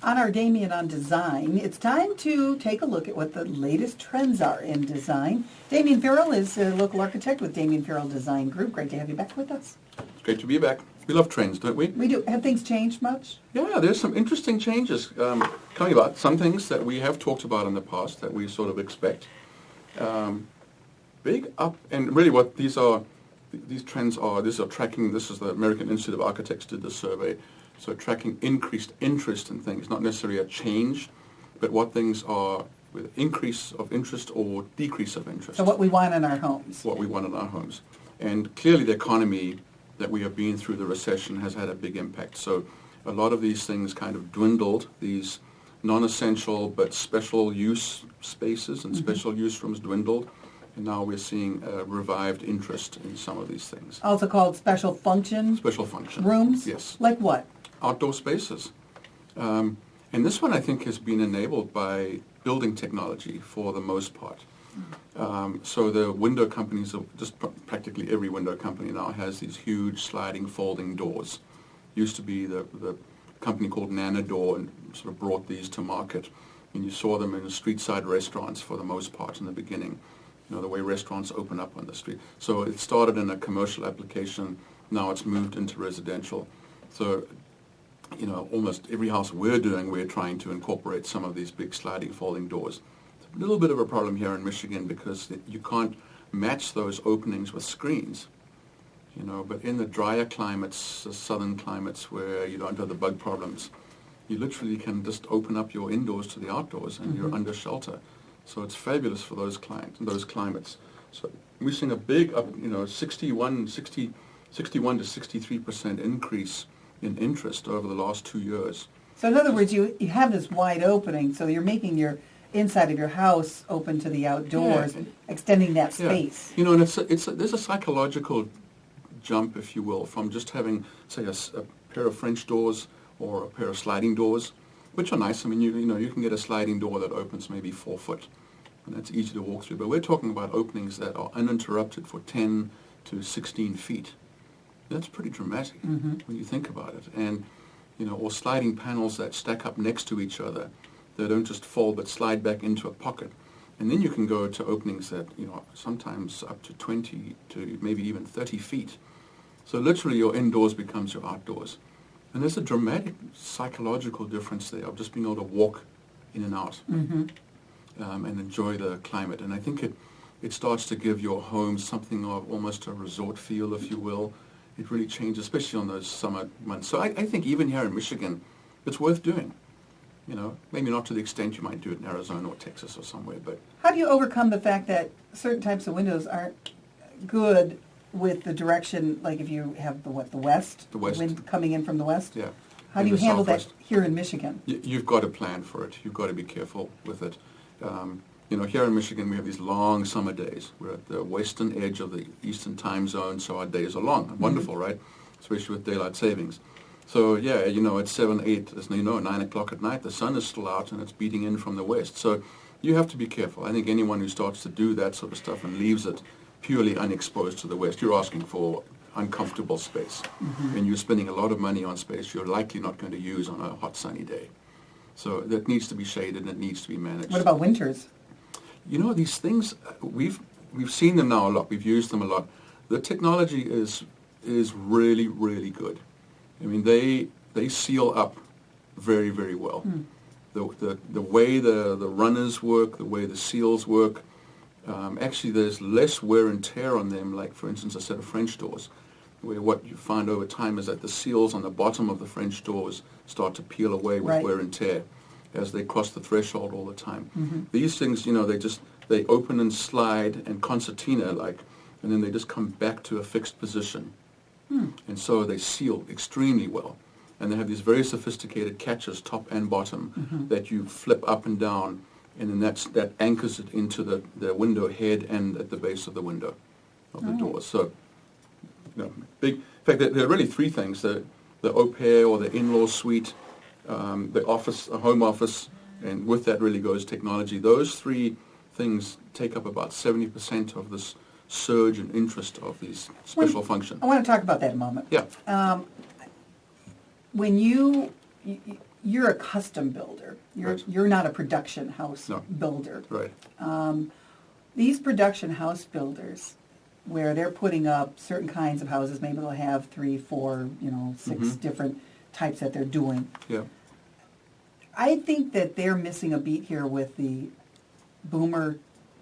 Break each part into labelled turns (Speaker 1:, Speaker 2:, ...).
Speaker 1: On our Damian on Design, it's time to take a look at what the latest trends are in design. Damian Farrell is a local architect with Damian Farrell Design Group. Great to have you back with us.
Speaker 2: It's great to be back. We love trends, don't we?
Speaker 1: We do. Have things changed much?
Speaker 2: Yeah, there's some interesting changes coming about. Some things that we have talked about in the past that we sort of expect. Big up, and really what these trends are, these are tracking, this is the American Institute of Architects did this survey, so tracking increased interest in things, not necessarily a change, but what things are with increase of interest or decrease of interest.
Speaker 1: So what we want in our homes.
Speaker 2: What we want in our homes. And clearly the economy that we have been through the recession has had a big impact. So a lot of these things kind of dwindled, these non-essential but special use spaces and special use rooms dwindled. And now we're seeing a revived interest in some of these things.
Speaker 1: Also called special function?
Speaker 2: Special function.
Speaker 1: Rooms?
Speaker 2: Yes.
Speaker 1: Like what?
Speaker 2: Outdoor spaces. And this one I think has been enabled by building technology for the most part. So the window companies, just practically every window company now has these huge sliding folding doors. Used to be the company called Nanodore and sort of brought these to market. And you saw them in street side restaurants for the most part in the beginning. You know, the way restaurants open up on the street. So it started in a commercial application, now it's moved into residential. So, you know, almost every house we're doing, we're trying to incorporate some of these big sliding folding doors. It's a little bit of a problem here in Michigan because you can't match those openings with screens. You know, but in the drier climates, the southern climates where you don't have the bug problems, you literally can just open up your indoors to the outdoors and you're under shelter. So it's fabulous for those climates. So we're seeing a big up, you know, 61 to 63% increase in interest over the last 2 years.
Speaker 1: So in other words, you have this wide opening, so you're making your inside of your house open to the outdoors, extending that space.
Speaker 2: You know, and there's a psychological jump, if you will, from just having, say, a pair of French doors or a pair of sliding doors, which are nice. I mean, you know, you can get a sliding door that opens maybe 4 foot, and that's easy to walk through. But we're talking about openings that are uninterrupted for 10 to 16 feet. That's pretty dramatic when you think about it. And, you know, or sliding panels that stack up next to each other. They don't just fold but slide back into a pocket. And then you can go to openings that, you know, sometimes up to 20 to maybe even 30 feet. So literally your indoors becomes your outdoors. And there's a dramatic psychological difference there of just being able to walk in and out and enjoy the climate. And I think it starts to give your home something of almost a resort feel, if you will. It really changes, especially on those summer months. So I think even here in Michigan, it's worth doing. You know, maybe not to the extent you might do it in Arizona or Texas or somewhere, but...
Speaker 1: How do you overcome the fact that certain types of windows aren't good with the direction, like if you have the west?
Speaker 2: The west.
Speaker 1: Wind coming in from the west?
Speaker 2: Yeah.
Speaker 1: How do you handle that here in Michigan?
Speaker 2: You've got to plan for it. You've got to be careful with it. You know, here in Michigan we have these long summer days. We're at the western edge of the eastern time zone, so our days are long. Wonderful, right? Especially with daylight savings. So, yeah, you know, at 7, 8, as you know, 9 o'clock at night, the sun is still out and it's beating in from the west. So you have to be careful. I think anyone who starts to do that sort of stuff and leaves it purely unexposed to the west, you're asking for uncomfortable space. And you're spending a lot of money on space you're likely not going to use on a hot, sunny day. So that needs to be shaded and it needs to be managed.
Speaker 1: What about winters?
Speaker 2: You know, these things, we've seen them now a lot. We've used them a lot. The technology is really, really good. I mean, they seal up very, very well. The way the runners work, the way the seals work, actually there's less wear and tear on them, like, for instance, a set of French doors, where what you find over time is that the seals on the bottom of the French doors start to peel away with wear and tear as they cross the threshold all the time. These things, you know, they open and slide and concertina like, and then they just come back to a fixed position. And so they seal extremely well. And they have these very sophisticated catches, top and bottom, that you flip up and down, and then that anchors it into the window head and at the base of the window of the door. So, you know, big. In fact, there are really three things: the au pair or the in-law suite, the office, a home office, and with that really goes technology. Those three things take up about 70% of this surge in interest of these special functions.
Speaker 1: I want to talk about that in a moment.
Speaker 2: Yeah.
Speaker 1: When you you're a custom builder.
Speaker 2: Right.
Speaker 1: You're not a production house
Speaker 2: No.
Speaker 1: builder.
Speaker 2: Right.
Speaker 1: These production house builders, where they're putting up certain kinds of houses, maybe they'll have 3, 4, 6 different types that they're doing.
Speaker 2: Yeah.
Speaker 1: I think that they're missing a beat here with the boomer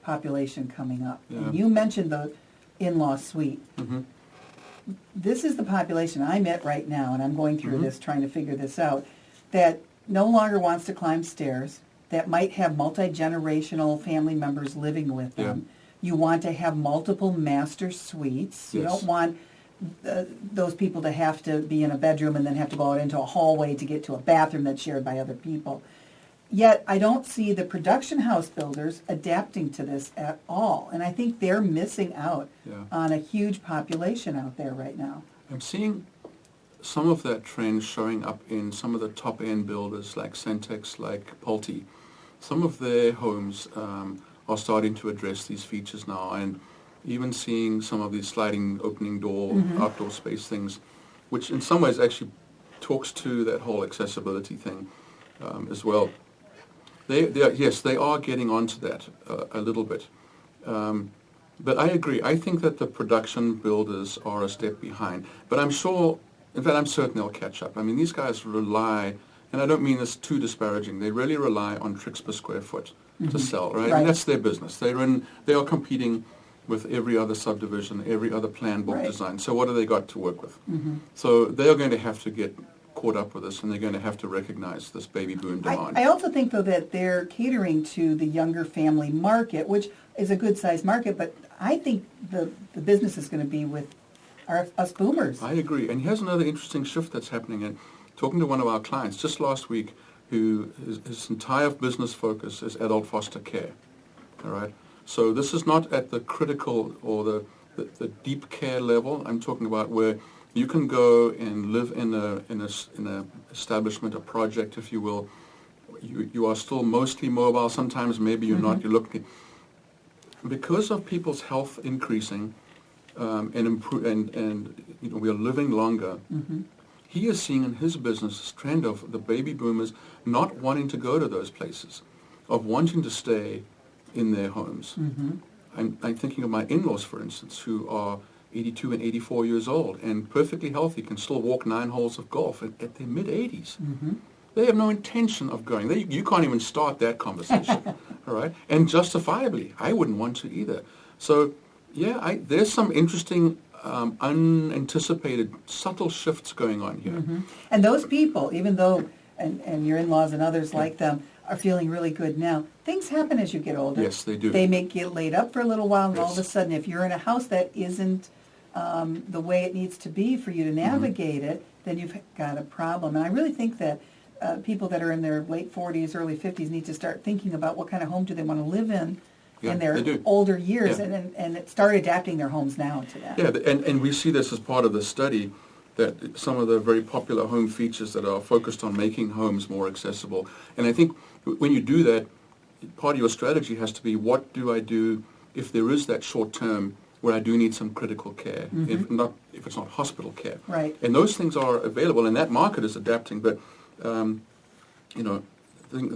Speaker 1: population coming up.
Speaker 2: Yeah.
Speaker 1: And you mentioned the in-law suite.
Speaker 2: Mm-hmm.
Speaker 1: This is the population I'm at right now, and I'm going through
Speaker 2: Mm-hmm.
Speaker 1: this, trying to figure this out, that no longer wants to climb stairs, that might have multi-generational family members living with them. You want to have multiple master suites. You
Speaker 2: Yes.
Speaker 1: don't want those people to have to be in a bedroom and then have to go out into a hallway to get to a bathroom that's shared by other people. Yet I don't see the production house builders adapting to this at all. And I think they're missing out
Speaker 2: Yeah.
Speaker 1: on a huge population out there right now.
Speaker 2: I'm seeing some of that trend showing up in some of the top-end builders like Centex, like Pulte. Some of their homes are starting to address these features now, and even seeing some of these sliding opening door, outdoor space things, which in some ways actually talks to that whole accessibility thing as well. They are getting onto that a little bit. But I agree. I think that the production builders are a step behind. But I'm sure, in fact, I'm certain they'll catch up. I mean, these guys rely, and I don't mean this too disparaging, they really rely on tricks per square foot to sell, right?
Speaker 1: Right.
Speaker 2: And that's their business. They are competing with every other subdivision, every other plan book
Speaker 1: Right.
Speaker 2: design. So what do they got to work with? So they are going to have to get caught up with this, and they're going to have to recognize this baby boom demand.
Speaker 1: I also think, though, that they're catering to the younger family market, which is a good-sized market, but I think the business is going to be with us boomers.
Speaker 2: I agree. And here's another interesting shift that's happening. And talking to one of our clients just last week, who his entire business focus is adult foster care. All right. So this is not at the critical or the deep care level. I'm talking about where you can go and live in a establishment, a project, if you will. You are still mostly mobile. Sometimes maybe you're not. You're looking because of people's health increasing and we are living longer. He is seeing in his business this trend of the baby boomers not wanting to go to those places, of wanting to stay in their homes. I'm thinking of my in-laws, for instance, who are 82 and 84 years old and perfectly healthy, can still walk 9 holes of golf at their mid-80s. They have no intention of going. You can't even start that conversation, all right? And justifiably, I wouldn't want to either. So, yeah, there's some interesting unanticipated, subtle shifts going on here.
Speaker 1: And those people, even though, and your in-laws and others like them, are feeling really good now, things happen as you get older.
Speaker 2: Yes, they do.
Speaker 1: They may get laid up for a little while, and all of a
Speaker 2: Yes.
Speaker 1: sudden, if you're in a house that isn't the way it needs to be for you to navigate it, then you've got a problem. And I really think that people that are in their late 40s, early 50s need to start thinking about what kind of home do they want to live in
Speaker 2: Yeah,
Speaker 1: in their
Speaker 2: they do.
Speaker 1: older years,
Speaker 2: Yeah.
Speaker 1: and start adapting their homes now to that.
Speaker 2: Yeah, and we see this as part of the study, that some of the very popular home features that are focused on making homes more accessible. And I think when you do that, part of your strategy has to be, what do I do if there is that short term where I do need some critical care, if it's not hospital care.
Speaker 1: Right.
Speaker 2: And those things are available, and that market is adapting, but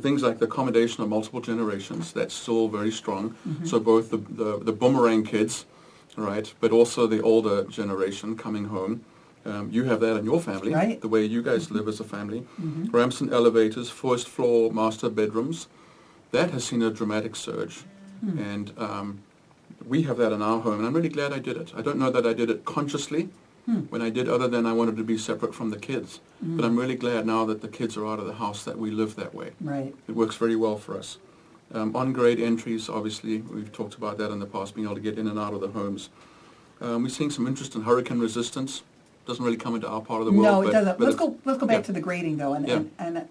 Speaker 2: things like the accommodation of multiple generations, that's still very strong. So both the boomerang kids, right, but also the older generation coming home. You have that in your family,
Speaker 1: Right.
Speaker 2: the way you guys live as a family. Ramps and elevators, first floor master bedrooms, that has seen a dramatic surge. And we have that in our home, and I'm really glad I did it. I don't know that I did it consciously when I did, other than I wanted to be separate from the kids. But I'm really glad now that the kids are out of the house that we live that way.
Speaker 1: Right.
Speaker 2: It works very well for us. On-grade entries, obviously, we've talked about that in the past, being able to get in and out of the homes. We're seeing some interest in hurricane resistance. Doesn't really come into our part of the world.
Speaker 1: No, it
Speaker 2: but
Speaker 1: doesn't. Let's
Speaker 2: it's-
Speaker 1: go back
Speaker 2: yeah.
Speaker 1: to the grading, though, and,
Speaker 2: Yeah.
Speaker 1: and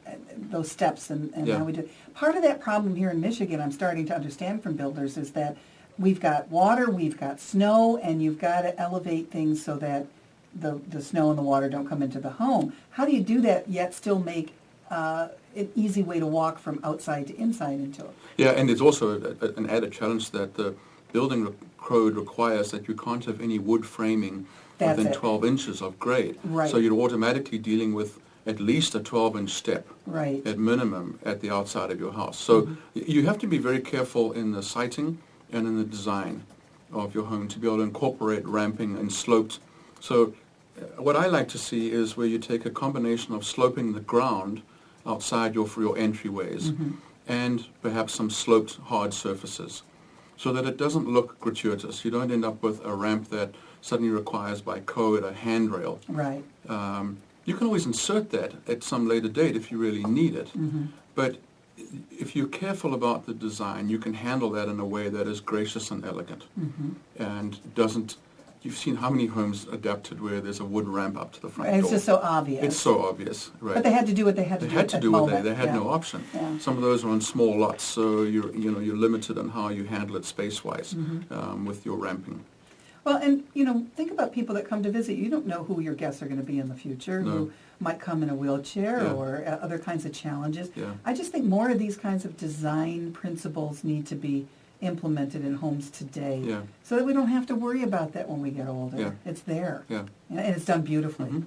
Speaker 1: those steps and
Speaker 2: Yeah.
Speaker 1: how we do. Part of that problem here in Michigan, I'm starting to understand from builders, is that we've got water, we've got snow, and you've got to elevate things so that the snow and the water don't come into the home. How do you do that yet still make an easy way to walk from outside to inside into it?
Speaker 2: Yeah, and there's also an added challenge that the building code requires that you can't have any wood framing
Speaker 1: That's
Speaker 2: within
Speaker 1: it.
Speaker 2: 12 inches of grade.
Speaker 1: Right.
Speaker 2: So you're automatically dealing with at least a 12-inch step
Speaker 1: Right.
Speaker 2: at minimum at the outside of your house. So you have to be very careful in the siting and in the design of your home to be able to incorporate ramping and sloped. So what I like to see is where you take a combination of sloping the ground outside for your entryways and perhaps some sloped hard surfaces so that it doesn't look gratuitous. You don't end up with a ramp that suddenly requires by code a handrail.
Speaker 1: Right.
Speaker 2: You can always insert that at some later date if you really need it. But if you're careful about the design, you can handle that in a way that is gracious and elegant and doesn't. You've seen how many homes adapted where there's a wood ramp up to the front
Speaker 1: And
Speaker 2: door.
Speaker 1: it's just so obvious.
Speaker 2: It's so obvious, right?
Speaker 1: But they had to do what they had to
Speaker 2: They
Speaker 1: do.
Speaker 2: had to
Speaker 1: at
Speaker 2: do
Speaker 1: the
Speaker 2: what
Speaker 1: moment.
Speaker 2: they had
Speaker 1: Yeah.
Speaker 2: no option.
Speaker 1: Yeah.
Speaker 2: Some of those are on small lots, so you're limited on how you handle it space-wise with your ramping.
Speaker 1: Well, and, think about people that come to visit. You don't know who your guests are going to be in the future,
Speaker 2: No.
Speaker 1: who might come in a wheelchair
Speaker 2: Yeah.
Speaker 1: or other kinds of challenges.
Speaker 2: Yeah.
Speaker 1: I just think more of these kinds of design principles need to be implemented in homes today
Speaker 2: Yeah.
Speaker 1: so that we don't have to worry about that when we get older.
Speaker 2: Yeah.
Speaker 1: It's there.
Speaker 2: Yeah.
Speaker 1: And it's done beautifully.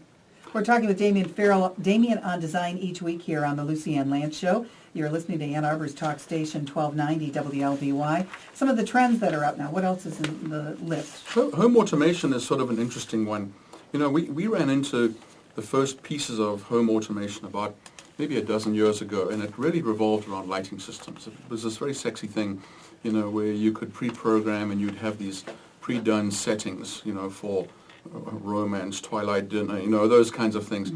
Speaker 1: We're talking with Damian Farrell, Damian on Design each week here on the Lucy Ann Lance Show. You're listening to Ann Arbor's Talk Station 1290 WLVY. Some of the trends that are up now. What else is in the list?
Speaker 2: Home automation is sort of an interesting one. We ran into the first pieces of home automation about maybe a dozen years ago, and it really revolved around lighting systems. It was this very sexy thing, where you could pre-program and you'd have these pre-done settings, for romance, twilight dinner, those kinds of things.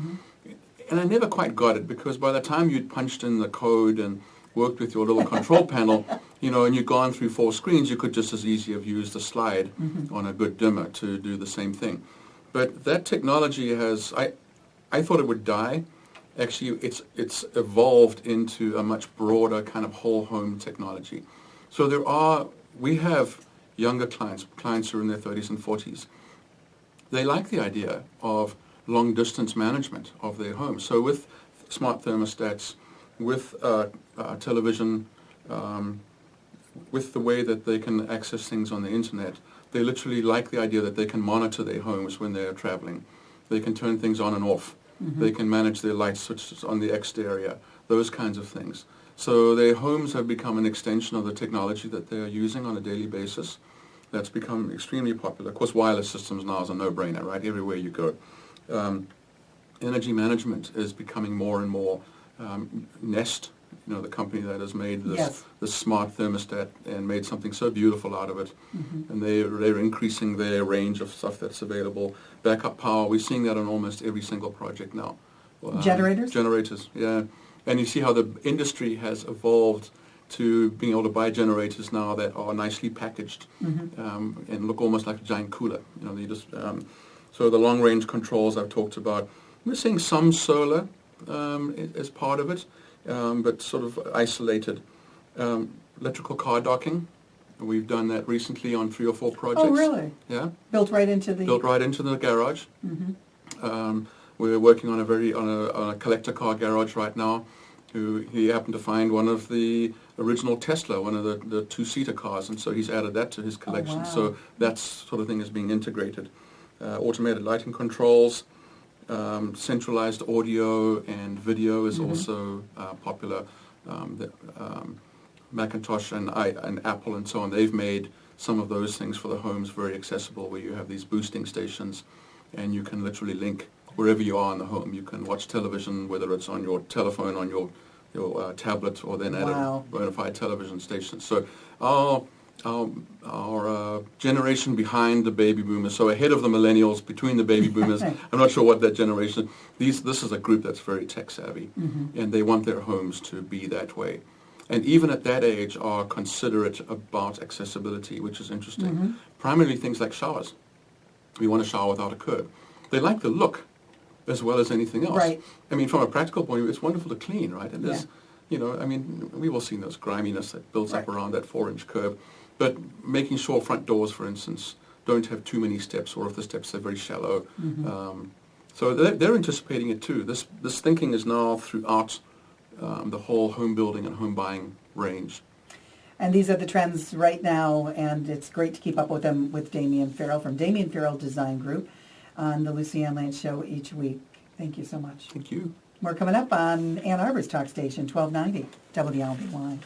Speaker 2: And I never quite got it because by the time you'd punched in the code and worked with your little control panel, and you'd gone through 4 screens, you could just as easily have used a slide on a good dimmer to do the same thing. But that technology I thought it would die. Actually, it's evolved into a much broader kind of whole home technology. So we have younger clients who are in their 30s and 40s. They like the idea of long distance management of their home. So with smart thermostats, with television, with the way that they can access things on the internet, they literally like the idea that they can monitor their homes when they're traveling. They can turn things on and off. They can manage their light switches on the exterior, those kinds of things. So their homes have become an extension of the technology that they are using on a daily basis. That's become extremely popular. Of course, wireless systems now is a no-brainer, right? Everywhere you go. Energy management is becoming more and more. Nest, the company that has made this smart thermostat and made something so beautiful out of it. And they're increasing their range of stuff that's available. Backup power, we're seeing that on almost every single project now.
Speaker 1: Generators?
Speaker 2: Generators, yeah. And you see how the industry has evolved to being able to buy generators now that are nicely packaged and look almost like a giant cooler. So the long-range controls I've talked about. We're seeing some solar as part of it, but sort of isolated. Electrical car docking. We've done that recently on 3 or 4 projects. Oh,
Speaker 1: really?
Speaker 2: Yeah.
Speaker 1: Built right into the
Speaker 2: garage. We're working on a collector car garage right now. He happened to find one of the original Tesla, one of the 2-seater cars, and so he's added that to his collection.
Speaker 1: Oh, wow.
Speaker 2: So that sort of thing is being integrated. Automated lighting controls, centralized audio and video is also popular. Macintosh and Apple and so on, they've made some of those things for the homes very accessible, where you have these boosting stations and you can literally link wherever you are in the home. You can watch television, whether it's on your telephone, on your tablet, or then at a bona fide television station. So our generation behind the baby boomers, so ahead of the millennials, between the baby boomers, I'm not sure what that generation, this is a group that's very tech savvy, and they want their homes to be that way. And even at that age are considerate about accessibility, which is interesting. Primarily things like showers. We want a shower without a curb. They like the look as well as anything else.
Speaker 1: Right.
Speaker 2: I mean, from a practical point of view, it's wonderful to clean, right? And there's, we've all seen those griminess that builds up around that 4-inch curb. But making sure front doors, for instance, don't have too many steps, or if the steps are very shallow. So they're anticipating it too. This thinking is now throughout the whole home building and home buying range.
Speaker 1: And these are the trends right now, and it's great to keep up with them with Damian Farrell from Damian Farrell Design Group on the Lucy Ann Lance Show each week. Thank you so much.
Speaker 2: Thank you.
Speaker 1: More coming up on Ann Arbor's talk station, 1290 WLBY.